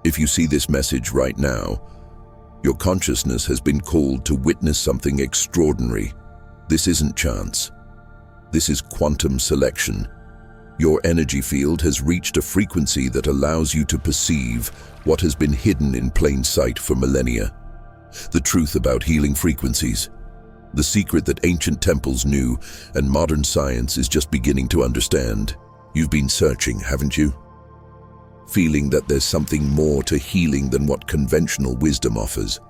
If you see this message right now, your consciousness has been called to witness something extraordinary. This isn't chance. This is quantum selection. Your energy field has reached a frequency that allows you to perceive what has been hidden in plain sight for millennia. The truth about healing frequencies. The secret that ancient temples knew and modern science is just beginning to understand. You've been searching, haven't you? Feeling that there's something more to healing than what conventional wisdom offers.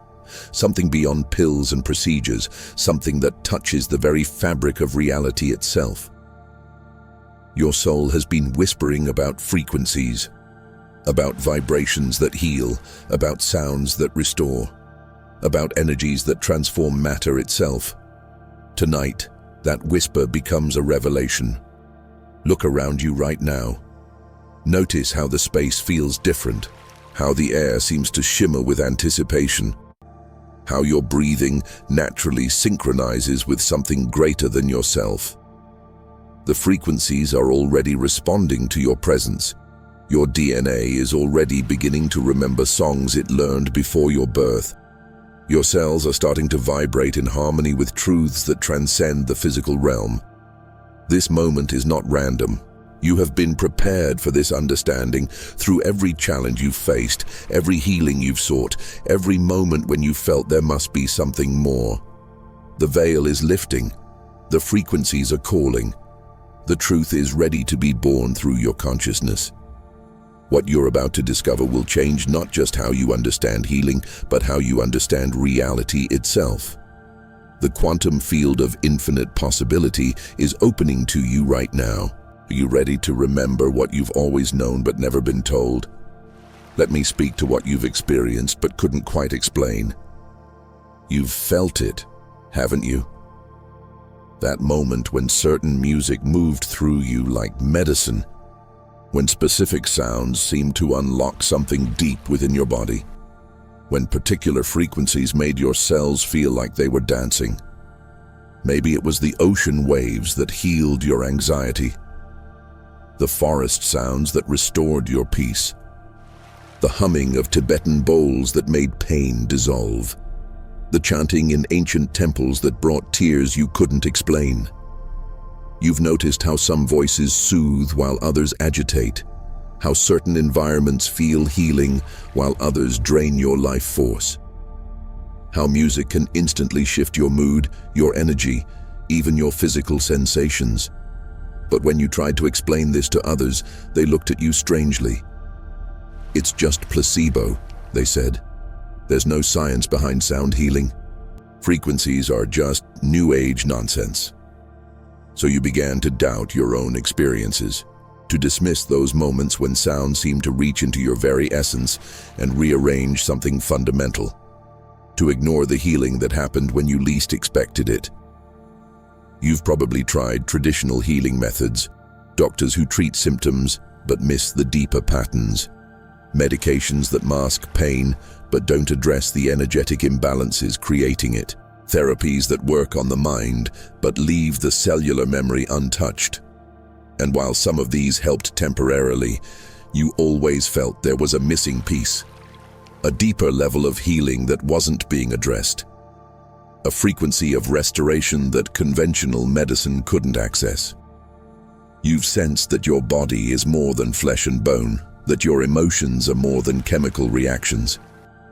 Something beyond pills and procedures, something that touches the very fabric of reality itself. Your soul has been whispering about frequencies, about vibrations that heal, about sounds that restore, about energies that transform matter itself. Tonight, that whisper becomes a revelation. Look around you right now. Notice how the space feels different, how the air seems to shimmer with anticipation, how your breathing naturally synchronizes with something greater than yourself. The frequencies are already responding to your presence. Your DNA is already beginning to remember songs it learned before your birth. Your cells are starting to vibrate in harmony with truths that transcend the physical realm. This moment is not random. You have been prepared for this understanding through every challenge you've faced, every healing you've sought, every moment when you felt there must be something more. The veil is lifting. The frequencies are calling. The truth is ready to be born through your consciousness. What you're about to discover will change not just how you understand healing, but how you understand reality itself. The quantum field of infinite possibility is opening to you right now. Are you ready to remember what you've always known but never been told? Let me speak to what you've experienced but couldn't quite explain. You've felt it, haven't you? That moment when certain music moved through you like medicine, when specific sounds seemed to unlock something deep within your body, when particular frequencies made your cells feel like they were dancing. Maybe it was the ocean waves that healed your anxiety, the forest sounds that restored your peace, the humming of Tibetan bowls that made pain dissolve, the chanting in ancient temples that brought tears you couldn't explain. You've noticed how some voices soothe while others agitate, how certain environments feel healing while others drain your life force, how music can instantly shift your mood, your energy, even your physical sensations. But when you tried to explain this to others, they looked at you strangely. It's just placebo, they said. There's no science behind sound healing. Frequencies are just new age nonsense. So you began to doubt your own experiences, to dismiss those moments when sound seemed to reach into your very essence and rearrange something fundamental, to ignore the healing that happened when you least expected it. You've probably tried traditional healing methods, doctors who treat symptoms but miss the deeper patterns, medications that mask pain but don't address the energetic imbalances creating it, therapies that work on the mind but leave the cellular memory untouched. And while some of these helped temporarily, you always felt there was a missing piece, a deeper level of healing that wasn't being addressed, a frequency of restoration that conventional medicine couldn't access. You've sensed that your body is more than flesh and bone, that your emotions are more than chemical reactions,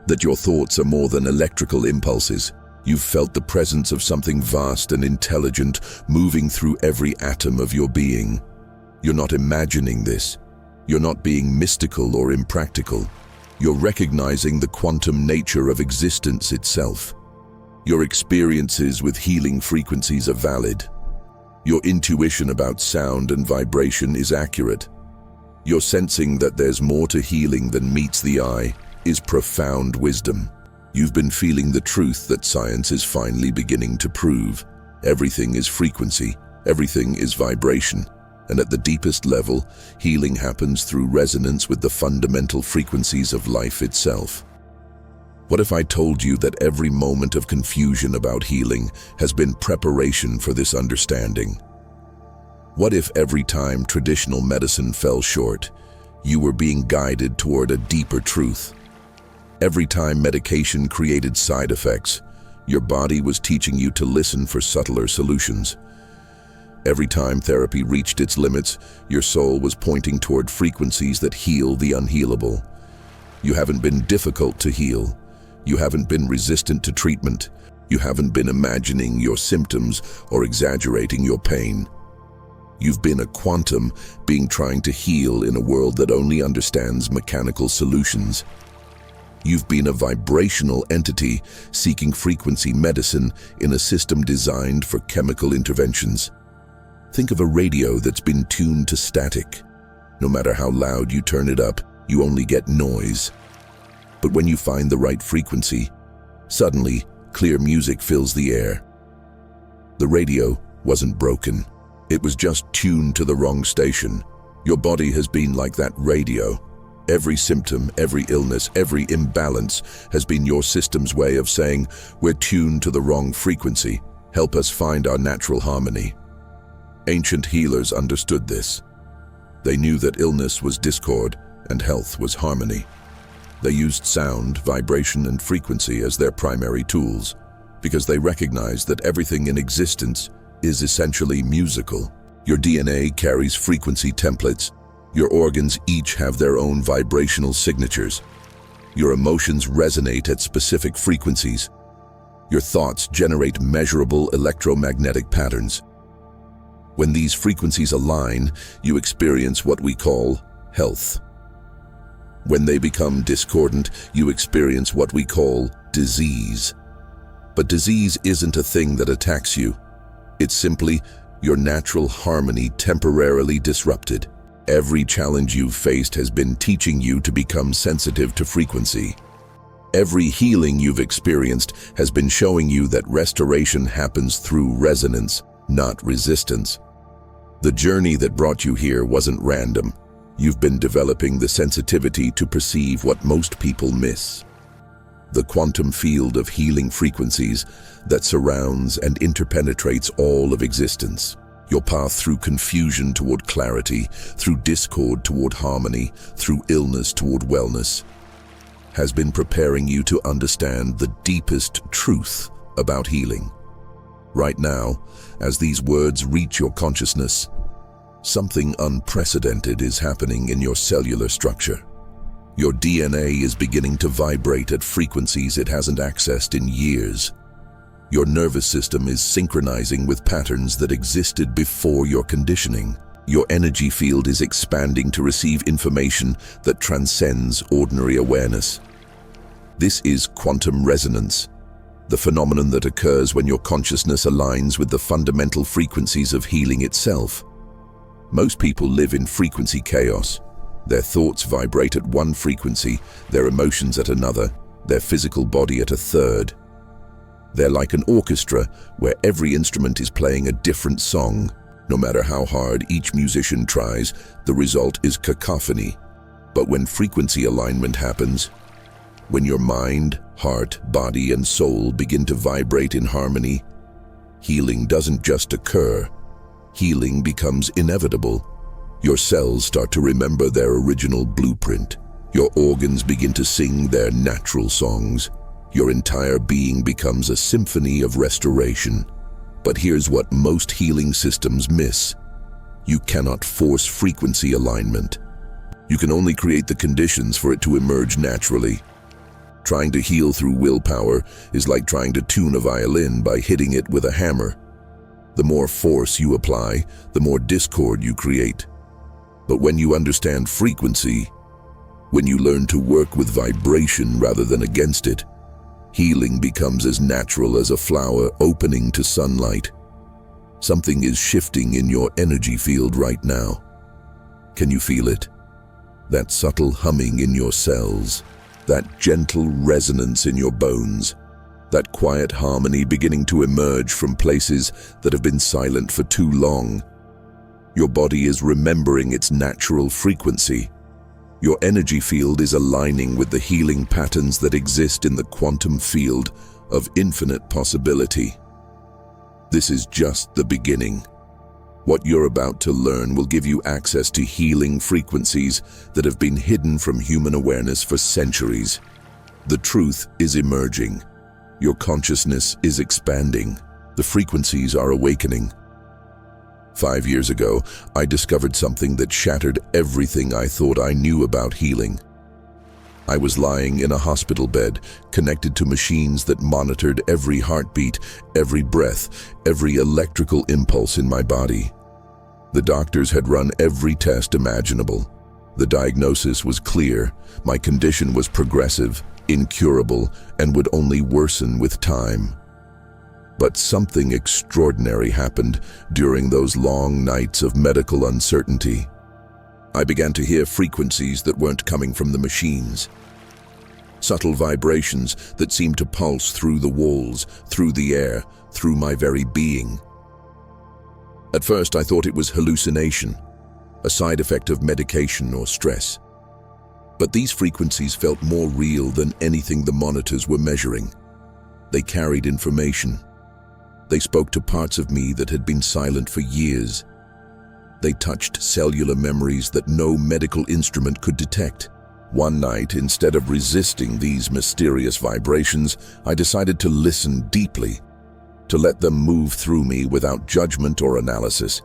that your thoughts are more than electrical impulses. You've felt the presence of something vast and intelligent moving through every atom of your being. You're not imagining this. You're not being mystical or impractical. You're recognizing the quantum nature of existence itself. Your experiences with healing frequencies are valid. Your intuition about sound and vibration is accurate. You're sensing that there's more to healing than meets the eye, is profound wisdom. You've been feeling the truth that science is finally beginning to prove. Everything is frequency, everything is vibration, and at the deepest level, healing happens through resonance with the fundamental frequencies of life itself. What if I told you that every moment of confusion about healing has been preparation for this understanding? What if every time traditional medicine fell short, you were being guided toward a deeper truth. Every time medication created side effects, your body was teaching you to listen for subtler solutions. Every time therapy reached its limits, your soul was pointing toward frequencies that heal the unhealable. You haven't been difficult to heal. You haven't been resistant to treatment. You haven't been imagining your symptoms or exaggerating your pain. You've been a quantum being trying to heal in a world that only understands mechanical solutions. You've been a vibrational entity seeking frequency medicine in a system designed for chemical interventions. Think of a radio that's been tuned to static. No matter how loud you turn it up, you only get noise. But when you find the right frequency, suddenly, clear music fills the air. The radio wasn't broken. It was just tuned to the wrong station. Your body has been like that radio. Every symptom, every illness, every imbalance has been your system's way of saying, we're tuned to the wrong frequency. Help us find our natural harmony. Ancient healers understood this. They knew that illness was discord and health was harmony. They used sound, vibration, and frequency as their primary tools because they recognized that everything in existence is essentially musical. Your DNA carries frequency templates. Your organs each have their own vibrational signatures. Your emotions resonate at specific frequencies. Your thoughts generate measurable electromagnetic patterns. When these frequencies align, you experience what we call health. When they become discordant, you experience what we call disease. But disease isn't a thing that attacks you. It's simply your natural harmony temporarily disrupted. Every challenge you've faced has been teaching you to become sensitive to frequency. Every healing you've experienced has been showing you that restoration happens through resonance, not resistance. The journey that brought you here wasn't random. You've been developing the sensitivity to perceive what most people miss. The quantum field of healing frequencies that surrounds and interpenetrates all of existence. Your path through confusion toward clarity, through discord toward harmony, through illness toward wellness, has been preparing you to understand the deepest truth about healing. Right now, as these words reach your consciousness, something unprecedented is happening in your cellular structure. Your DNA is beginning to vibrate at frequencies it hasn't accessed in years. Your nervous system is synchronizing with patterns that existed before your conditioning. Your energy field is expanding to receive information that transcends ordinary awareness. This is quantum resonance, the phenomenon that occurs when your consciousness aligns with the fundamental frequencies of healing itself. Most people live in frequency chaos. Their thoughts vibrate at one frequency, their emotions at another, their physical body at a third. They're like an orchestra where every instrument is playing a different song. No matter how hard each musician tries, the result is cacophony. But when frequency alignment happens, when your mind, heart, body, and soul begin to vibrate in harmony, healing doesn't just occur. Healing becomes inevitable. Your cells start to remember their original blueprint. Your organs begin to sing their natural songs. Your entire being becomes a symphony of restoration. But here's what most healing systems miss. You cannot force frequency alignment. You can only create the conditions for it to emerge naturally. Trying to heal through willpower is like trying to tune a violin by hitting it with a hammer. The more force you apply, the more discord you create. But when you understand frequency, when you learn to work with vibration rather than against it, healing becomes as natural as a flower opening to sunlight. Something is shifting in your energy field right now. Can you feel it? That subtle humming in your cells, that gentle resonance in your bones, that quiet harmony beginning to emerge from places that have been silent for too long. Your body is remembering its natural frequency. Your energy field is aligning with the healing patterns that exist in the quantum field of infinite possibility. This is just the beginning. What you're about to learn will give you access to healing frequencies that have been hidden from human awareness for centuries. The truth is emerging. Your consciousness is expanding. The frequencies are awakening. 5 years ago, I discovered something that shattered everything I thought I knew about healing. I was lying in a hospital bed, connected to machines that monitored every heartbeat, every breath, every electrical impulse in my body. The doctors had run every test imaginable. The diagnosis was clear. My condition was progressive, incurable, and would only worsen with time. But something extraordinary happened during those long nights of medical uncertainty. I began to hear frequencies that weren't coming from the machines. Subtle vibrations that seemed to pulse through the walls, through the air, through my very being. At first I thought it was hallucination, a side effect of medication or stress. But these frequencies felt more real than anything the monitors were measuring. They carried information. They spoke to parts of me that had been silent for years. They touched cellular memories that no medical instrument could detect. One night, instead of resisting these mysterious vibrations, I decided to listen deeply, to let them move through me without judgment or analysis,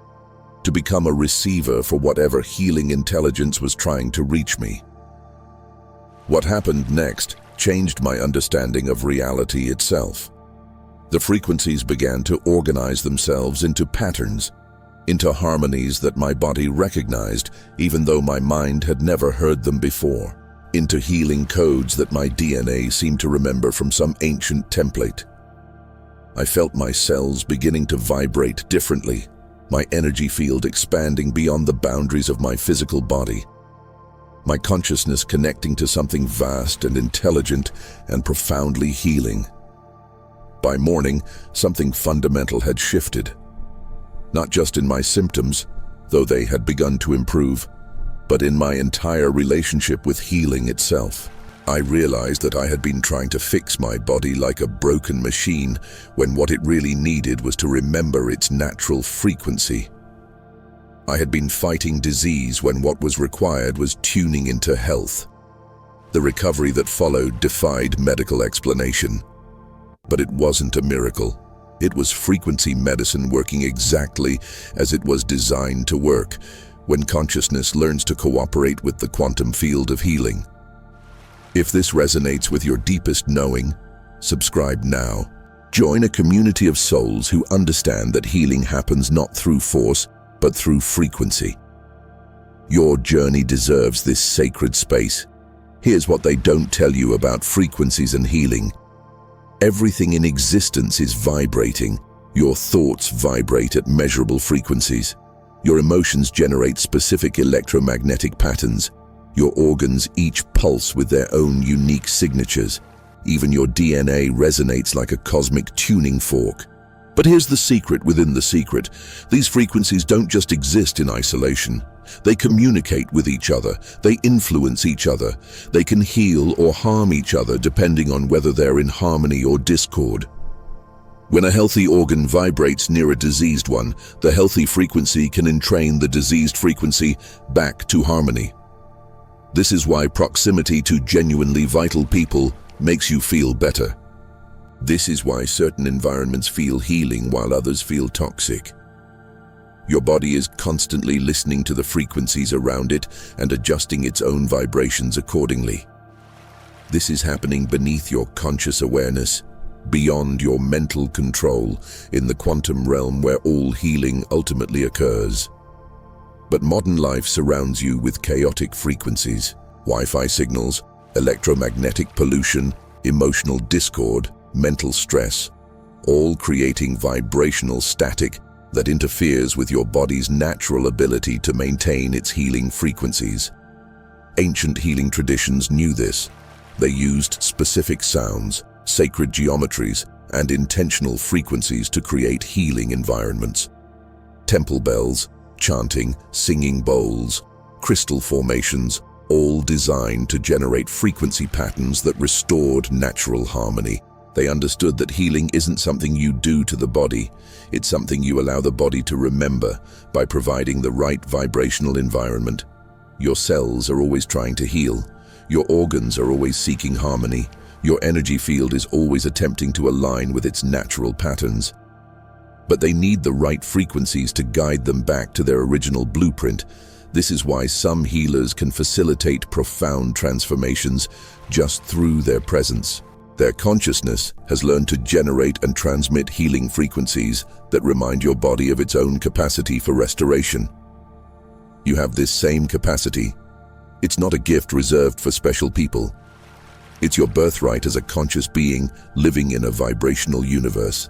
to become a receiver for whatever healing intelligence was trying to reach me. What happened next changed my understanding of reality itself. The frequencies began to organize themselves into patterns, into harmonies that my body recognized even though my mind had never heard them before, into healing codes that my DNA seemed to remember from some ancient template. I felt my cells beginning to vibrate differently, my energy field expanding beyond the boundaries of my physical body, my consciousness connecting to something vast and intelligent and profoundly healing. By morning, something fundamental had shifted. Not just in my symptoms, though they had begun to improve, but in my entire relationship with healing itself. I realized that I had been trying to fix my body like a broken machine when what it really needed was to remember its natural frequency. I had been fighting disease when what was required was tuning into health. The recovery that followed defied medical explanation. But it wasn't a miracle. It was frequency medicine working exactly as it was designed to work, when consciousness learns to cooperate with the quantum field of healing. If this resonates with your deepest knowing, subscribe now. Join a community of souls who understand that healing happens not through force, but through frequency. Your journey deserves this sacred space. Here's what they don't tell you about frequencies and healing. Everything in existence is vibrating. Your thoughts vibrate at measurable frequencies. Your emotions generate specific electromagnetic patterns. Your organs each pulse with their own unique signatures. Even your DNA resonates like a cosmic tuning fork. But here's the secret within the secret. These frequencies don't just exist in isolation. They communicate with each other. They influence each other. They can heal or harm each other depending on whether they're in harmony or discord. When a healthy organ vibrates near a diseased one, the healthy frequency can entrain the diseased frequency back to harmony. This is why proximity to genuinely vital people makes you feel better. This is why certain environments feel healing while others feel toxic. Your body is constantly listening to the frequencies around it and adjusting its own vibrations accordingly. This is happening beneath your conscious awareness, beyond your mental control, in the quantum realm where all healing ultimately occurs. But modern life surrounds you with chaotic frequencies, Wi-Fi signals, electromagnetic pollution, emotional discord, mental stress, all creating vibrational static that interferes with your body's natural ability to maintain its healing frequencies. Ancient healing traditions knew this. They used specific sounds, sacred geometries, and intentional frequencies to create healing environments. Temple bells, chanting, singing bowls, crystal formations, all designed to generate frequency patterns that restored natural harmony. They understood that healing isn't something you do to the body, it's something you allow the body to remember by providing the right vibrational environment. Your cells are always trying to heal. Your organs are always seeking harmony. Your energy field is always attempting to align with its natural patterns. But they need the right frequencies to guide them back to their original blueprint. This is why some healers can facilitate profound transformations just through their presence. Their consciousness has learned to generate and transmit healing frequencies that remind your body of its own capacity for restoration. You have this same capacity. It's not a gift reserved for special people. It's your birthright as a conscious being living in a vibrational universe.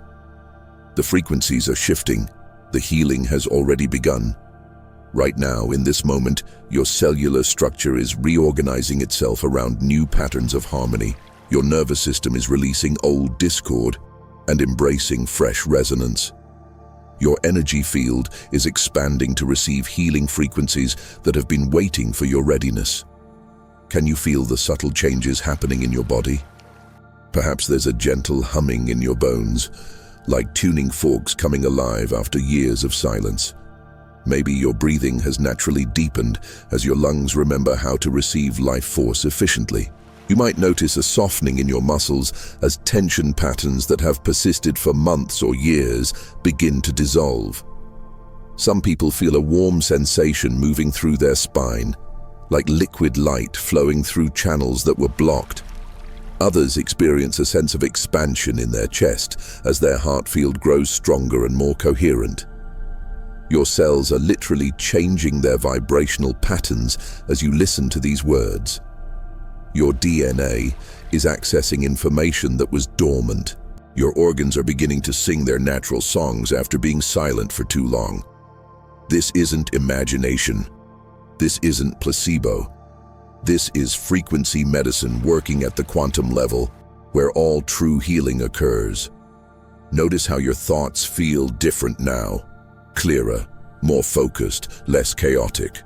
The frequencies are shifting. The healing has already begun. Right now, in this moment, your cellular structure is reorganizing itself around new patterns of harmony. Your nervous system is releasing old discord and embracing fresh resonance. Your energy field is expanding to receive healing frequencies that have been waiting for your readiness. Can you feel the subtle changes happening in your body? Perhaps there's a gentle humming in your bones, like tuning forks coming alive after years of silence. Maybe your breathing has naturally deepened as your lungs remember how to receive life force efficiently. You might notice a softening in your muscles as tension patterns that have persisted for months or years begin to dissolve. Some people feel a warm sensation moving through their spine, like liquid light flowing through channels that were blocked. Others experience a sense of expansion in their chest as their heart field grows stronger and more coherent. Your cells are literally changing their vibrational patterns as you listen to these words. Your DNA is accessing information that was dormant. Your organs are beginning to sing their natural songs after being silent for too long. This isn't imagination. This isn't placebo. This is frequency medicine working at the quantum level, where all true healing occurs. Notice how your thoughts feel different now. Clearer, more focused, less chaotic.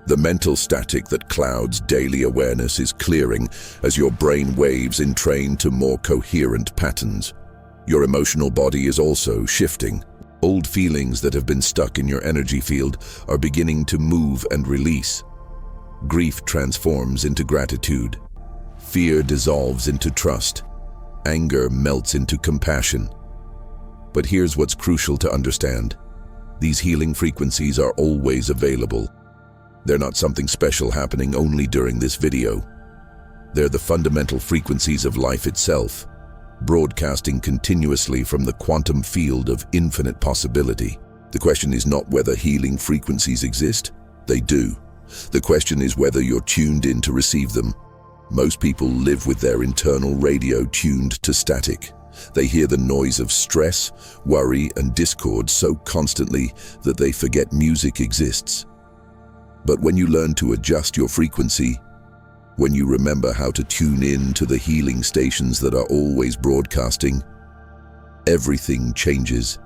The mental static that clouds daily awareness is clearing as your brain waves entrain to more coherent patterns. Your emotional body is also shifting. Old feelings that have been stuck in your energy field are beginning to move and release. Grief transforms into gratitude. Fear dissolves into trust. Anger melts into compassion. But here's what's crucial to understand. These healing frequencies are always available. They're not something special happening only during this video. They're the fundamental frequencies of life itself, broadcasting continuously from the quantum field of infinite possibility. The question is not whether healing frequencies exist. They do. The question is whether you're tuned in to receive them. Most people live with their internal radio tuned to static. They hear the noise of stress, worry, and discord so constantly that they forget music exists. But when you learn to adjust your frequency, when you remember how to tune in to the healing stations that are always broadcasting, everything changes.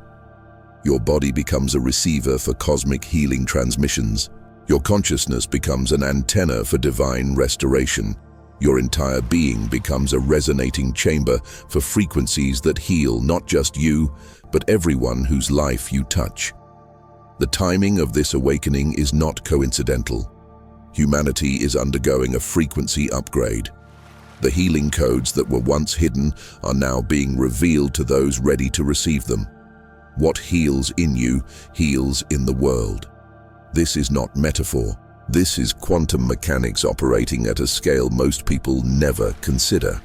Your body becomes a receiver for cosmic healing transmissions. Your consciousness becomes an antenna for divine restoration. Your entire being becomes a resonating chamber for frequencies that heal not just you, but everyone whose life you touch. The timing of this awakening is not coincidental. Humanity is undergoing a frequency upgrade. The healing codes that were once hidden are now being revealed to those ready to receive them. What heals in you heals in the world. This is not metaphor. This is quantum mechanics operating at a scale most people never consider.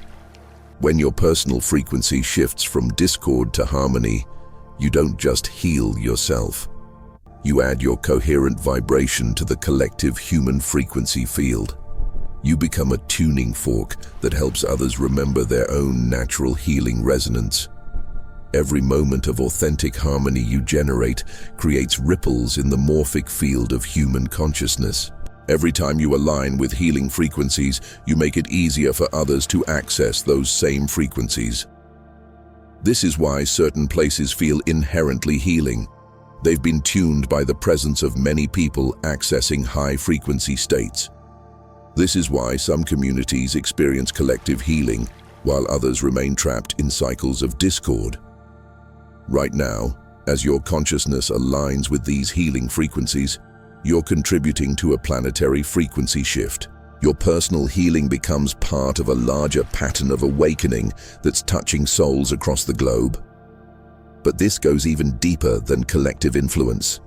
When your personal frequency shifts from discord to harmony, you don't just heal yourself. You add your coherent vibration to the collective human frequency field. You become a tuning fork that helps others remember their own natural healing resonance. Every moment of authentic harmony you generate creates ripples in the morphic field of human consciousness. Every time you align with healing frequencies, you make it easier for others to access those same frequencies. This is why certain places feel inherently healing. They've been tuned by the presence of many people accessing high-frequency states. This is why some communities experience collective healing, while others remain trapped in cycles of discord. Right now, as your consciousness aligns with these healing frequencies, you're contributing to a planetary frequency shift. Your personal healing becomes part of a larger pattern of awakening that's touching souls across the globe. But this goes even deeper than collective influence.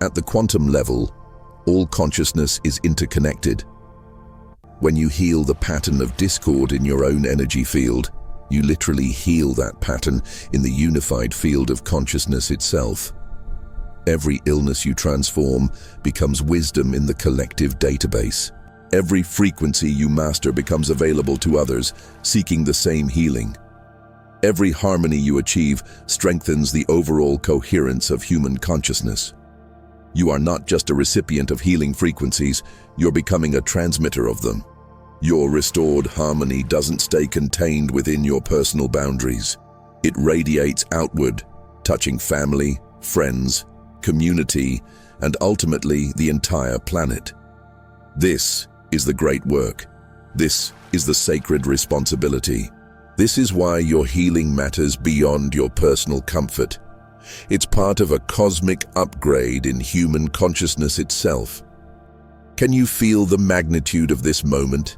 At the quantum level, all consciousness is interconnected. When you heal the pattern of discord in your own energy field, you literally heal that pattern in the unified field of consciousness itself. Every illness you transform becomes wisdom in the collective database. Every frequency you master becomes available to others, seeking the same healing. Every harmony you achieve strengthens the overall coherence of human consciousness. You are not just a recipient of healing frequencies, you're becoming a transmitter of them. Your restored harmony doesn't stay contained within your personal boundaries. It radiates outward, touching family, friends, community, and ultimately the entire planet. This is the great work. This is the sacred responsibility. This is why your healing matters beyond your personal comfort. It's part of a cosmic upgrade in human consciousness itself. Can you feel the magnitude of this moment?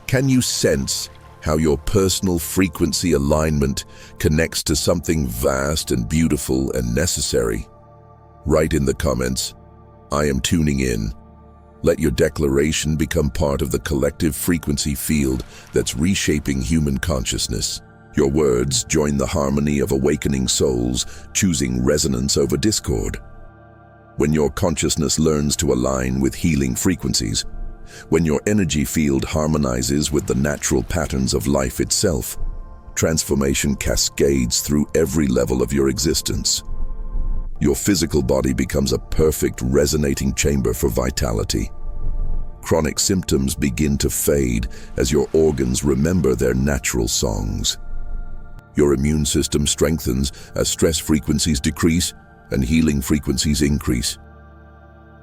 Can you sense how your personal frequency alignment connects to something vast and beautiful and necessary? Write in the comments, "I am tuning in." Let your declaration become part of the collective frequency field that's reshaping human consciousness. Your words join the harmony of awakening souls, choosing resonance over discord. When your consciousness learns to align with healing frequencies, when your energy field harmonizes with the natural patterns of life itself, transformation cascades through every level of your existence. Your physical body becomes a perfect resonating chamber for vitality. Chronic symptoms begin to fade as your organs remember their natural songs. Your immune system strengthens as stress frequencies decrease and healing frequencies increase.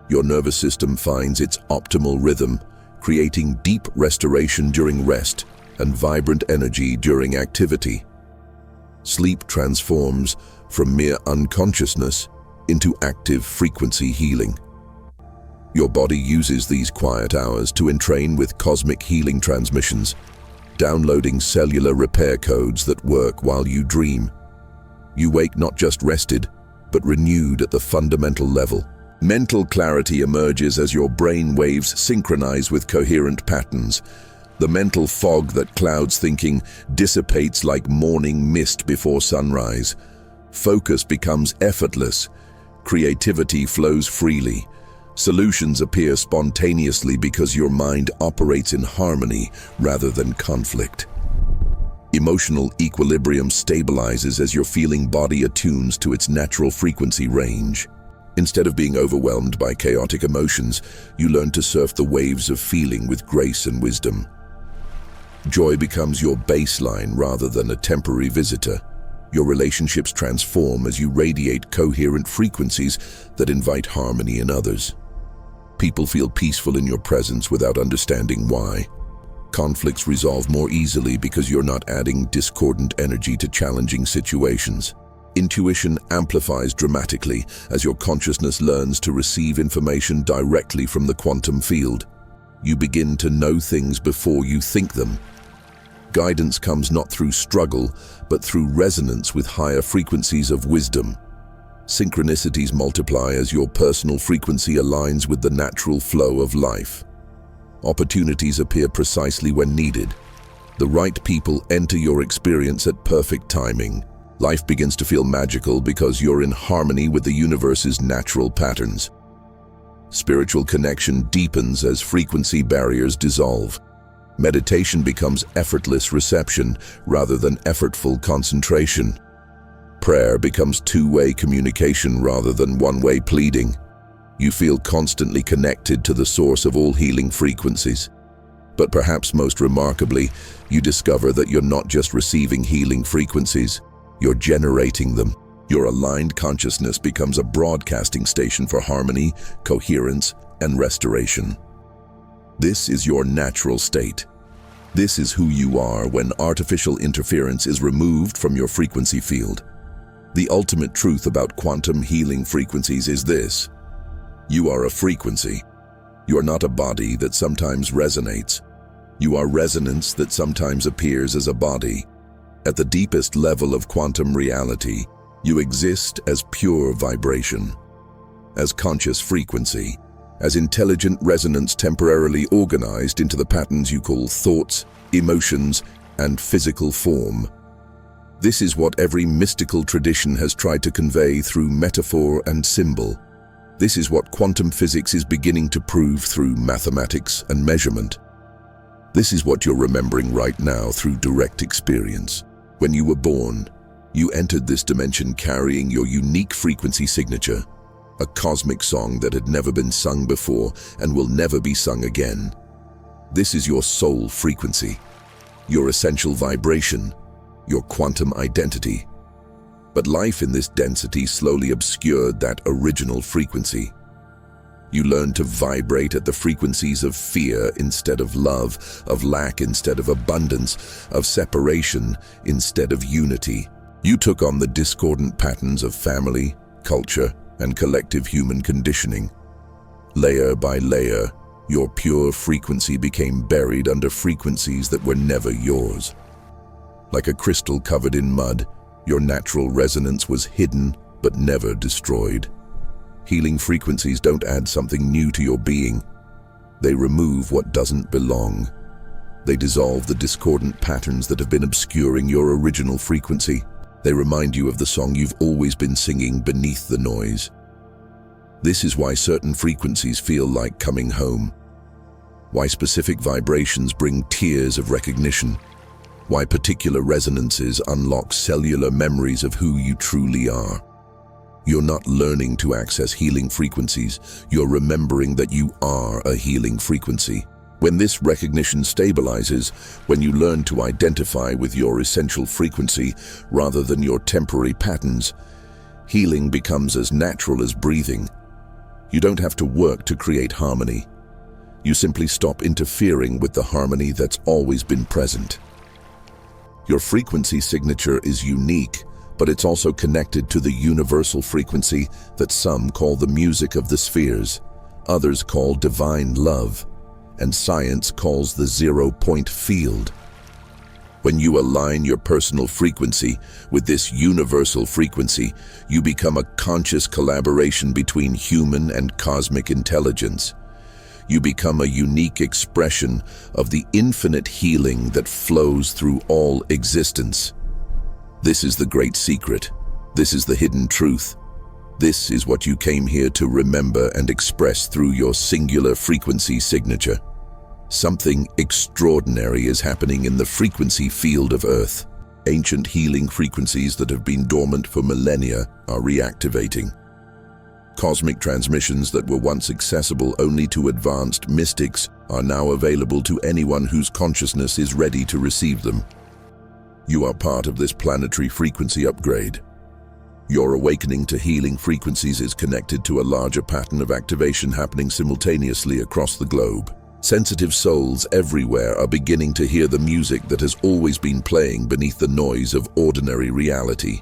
Your nervous system finds its optimal rhythm, creating deep restoration during rest and vibrant energy during activity. Sleep transforms from mere unconsciousness into active frequency healing. Your body uses these quiet hours to entrain with cosmic healing transmissions, downloading cellular repair codes that work while you dream. You wake not just rested, but renewed at the fundamental level. Mental clarity emerges as your brain waves synchronize with coherent patterns. The mental fog that clouds thinking dissipates like morning mist before sunrise. Focus becomes effortless. Creativity flows freely. Solutions appear spontaneously because your mind operates in harmony rather than conflict. Emotional equilibrium stabilizes as your feeling body attunes to its natural frequency range. Instead of being overwhelmed by chaotic emotions, you learn to surf the waves of feeling with grace and wisdom. Joy becomes your baseline rather than a temporary visitor. Your relationships transform as you radiate coherent frequencies that invite harmony in others. People feel peaceful in your presence without understanding why. Conflicts resolve more easily because you're not adding discordant energy to challenging situations. Intuition amplifies dramatically as your consciousness learns to receive information directly from the quantum field. You begin to know things before you think them. Guidance comes not through struggle, but through resonance with higher frequencies of wisdom. Synchronicities multiply as your personal frequency aligns with the natural flow of life. Opportunities appear precisely when needed. The right people enter your experience at perfect timing. Life begins to feel magical because you're in harmony with the universe's natural patterns. Spiritual connection deepens as frequency barriers dissolve. Meditation becomes effortless reception rather than effortful concentration. Prayer becomes two-way communication rather than one-way pleading. You feel constantly connected to the source of all healing frequencies. But perhaps most remarkably, you discover that you're not just receiving healing frequencies, you're generating them. Your aligned consciousness becomes a broadcasting station for harmony, coherence, and restoration. This is your natural state. This is who you are when artificial interference is removed from your frequency field. The ultimate truth about quantum healing frequencies is this: you are a frequency. You are not a body that sometimes resonates. You are resonance that sometimes appears as a body. At the deepest level of quantum reality, you exist as pure vibration, as conscious frequency, as intelligent resonance temporarily organized into the patterns you call thoughts, emotions, and physical form. This is what every mystical tradition has tried to convey through metaphor and symbol. This is what quantum physics is beginning to prove through mathematics and measurement. This is what you're remembering right now through direct experience. When you were born, you entered this dimension carrying your unique frequency signature, a cosmic song that had never been sung before and will never be sung again. This is your soul frequency, your essential vibration, your quantum identity. But life in this density slowly obscured that original frequency. You learned to vibrate at the frequencies of fear instead of love, of lack instead of abundance, of separation instead of unity. You took on the discordant patterns of family, culture, and collective human conditioning. Layer by layer, your pure frequency became buried under frequencies that were never yours. Like a crystal covered in mud, your natural resonance was hidden but never destroyed. Healing frequencies don't add something new to your being. They remove what doesn't belong. They dissolve the discordant patterns that have been obscuring your original frequency. They remind you of the song you've always been singing beneath the noise. This is why certain frequencies feel like coming home. Why specific vibrations bring tears of recognition. Why particular resonances unlock cellular memories of who you truly are. You're not learning to access healing frequencies, you're remembering that you are a healing frequency. When this recognition stabilizes, when you learn to identify with your essential frequency rather than your temporary patterns, healing becomes as natural as breathing. You don't have to work to create harmony. You simply stop interfering with the harmony that's always been present. Your frequency signature is unique, but it's also connected to the universal frequency that some call the music of the spheres, others call divine love, and science calls the zero-point field. When you align your personal frequency with this universal frequency, you become a conscious collaboration between human and cosmic intelligence. You become a unique expression of the infinite healing that flows through all existence. This is the great secret. This is the hidden truth. This is what you came here to remember and express through your singular frequency signature. Something extraordinary is happening in the frequency field of Earth. Ancient healing frequencies that have been dormant for millennia are reactivating. Cosmic transmissions that were once accessible only to advanced mystics are now available to anyone whose consciousness is ready to receive them. You are part of this planetary frequency upgrade. Your awakening to healing frequencies is connected to a larger pattern of activation happening simultaneously across the globe. Sensitive souls everywhere are beginning to hear the music that has always been playing beneath the noise of ordinary reality.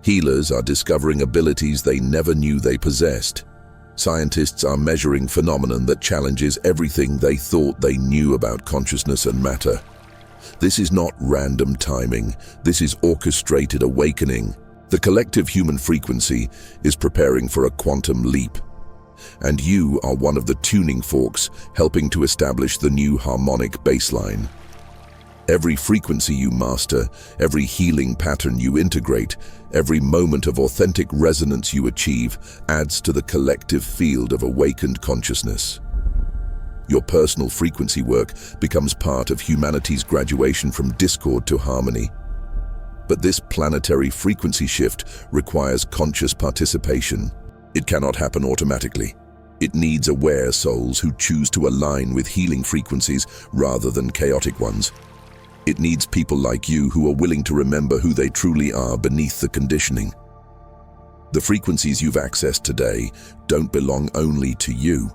Healers are discovering abilities they never knew they possessed. Scientists are measuring phenomenon that challenges everything they thought they knew about consciousness and matter. This is not random timing. This is orchestrated awakening. The collective human frequency is preparing for a quantum leap. And you are one of the tuning forks helping to establish the new harmonic baseline. Every frequency you master, every healing pattern you integrate, every moment of authentic resonance you achieve adds to the collective field of awakened consciousness. Your personal frequency work becomes part of humanity's graduation from discord to harmony. But this planetary frequency shift requires conscious participation. It cannot happen automatically. It needs aware souls who choose to align with healing frequencies rather than chaotic ones. It needs people like you who are willing to remember who they truly are beneath the conditioning. The frequencies you've accessed today don't belong only to you.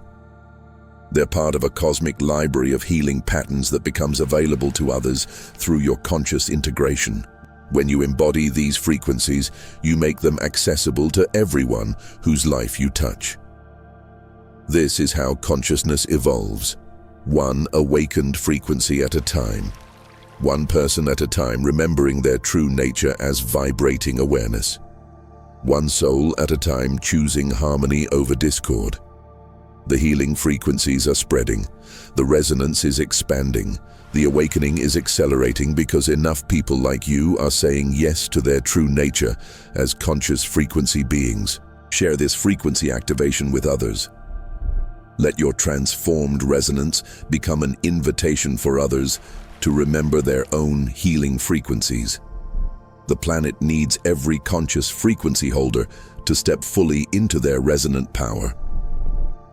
They're part of a cosmic library of healing patterns that becomes available to others through your conscious integration. When you embody these frequencies, you make them accessible to everyone whose life you touch. This is how consciousness evolves, one awakened frequency at a time. One person at a time, remembering their true nature as vibrating awareness. One soul at a time, choosing harmony over discord. The healing frequencies are spreading. The resonance is expanding. The awakening is accelerating because enough people like you are saying yes to their true nature as conscious frequency beings. Share this frequency activation with others. Let your transformed resonance become an invitation for others to remember their own healing frequencies. The planet needs every conscious frequency holder to step fully into their resonant power.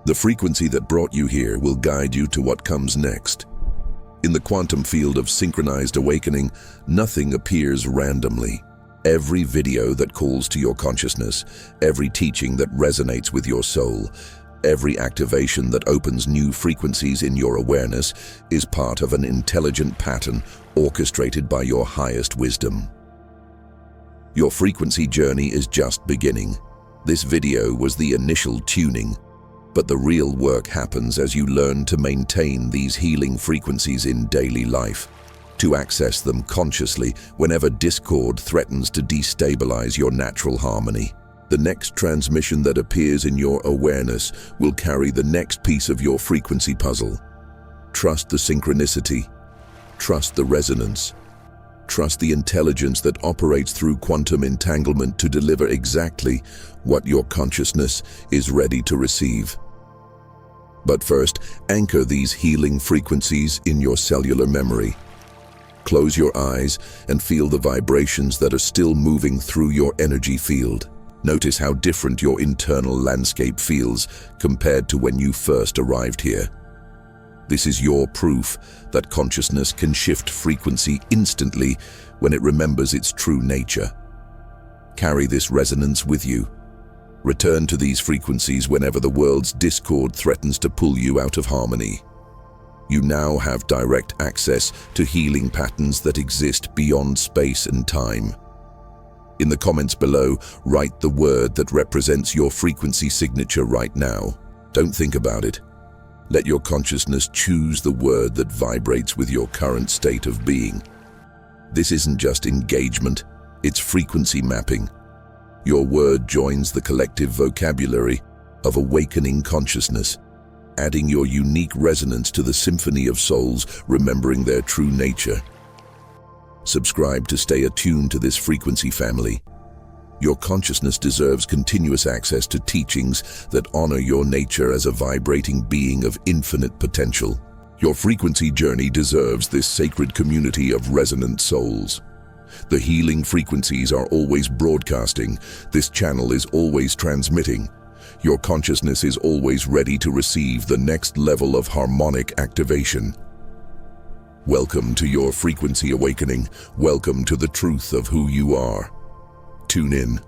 The frequency that brought you here will guide you to what comes next. In the quantum field of synchronized awakening, nothing appears randomly. Every video that calls to your consciousness, every teaching that resonates with your soul, every activation that opens new frequencies in your awareness is part of an intelligent pattern orchestrated by your highest wisdom. Your frequency journey is just beginning. This video was the initial tuning, but the real work happens as you learn to maintain these healing frequencies in daily life, to access them consciously whenever discord threatens to destabilize your natural harmony. The next transmission that appears in your awareness will carry the next piece of your frequency puzzle. Trust the synchronicity. Trust the resonance. Trust the intelligence that operates through quantum entanglement to deliver exactly what your consciousness is ready to receive. But first, anchor these healing frequencies in your cellular memory. Close your eyes and feel the vibrations that are still moving through your energy field. Notice how different your internal landscape feels compared to when you first arrived here. This is your proof that consciousness can shift frequency instantly when it remembers its true nature. Carry this resonance with you. Return to these frequencies whenever the world's discord threatens to pull you out of harmony. You now have direct access to healing patterns that exist beyond space and time. In the comments below, write the word that represents your frequency signature right now. Don't think about it. Let your consciousness choose the word that vibrates with your current state of being. This isn't just engagement, it's frequency mapping. Your word joins the collective vocabulary of awakening consciousness, adding your unique resonance to the symphony of souls remembering their true nature. Subscribe to stay attuned to this frequency family. Your consciousness deserves continuous access to teachings that honor your nature as a vibrating being of infinite potential. Your frequency journey deserves this sacred community of resonant souls. The healing frequencies are always broadcasting. This channel is always transmitting. Your consciousness is always ready to receive the next level of harmonic activation. Welcome to your frequency awakening. Welcome to the truth of who you are. Tune in.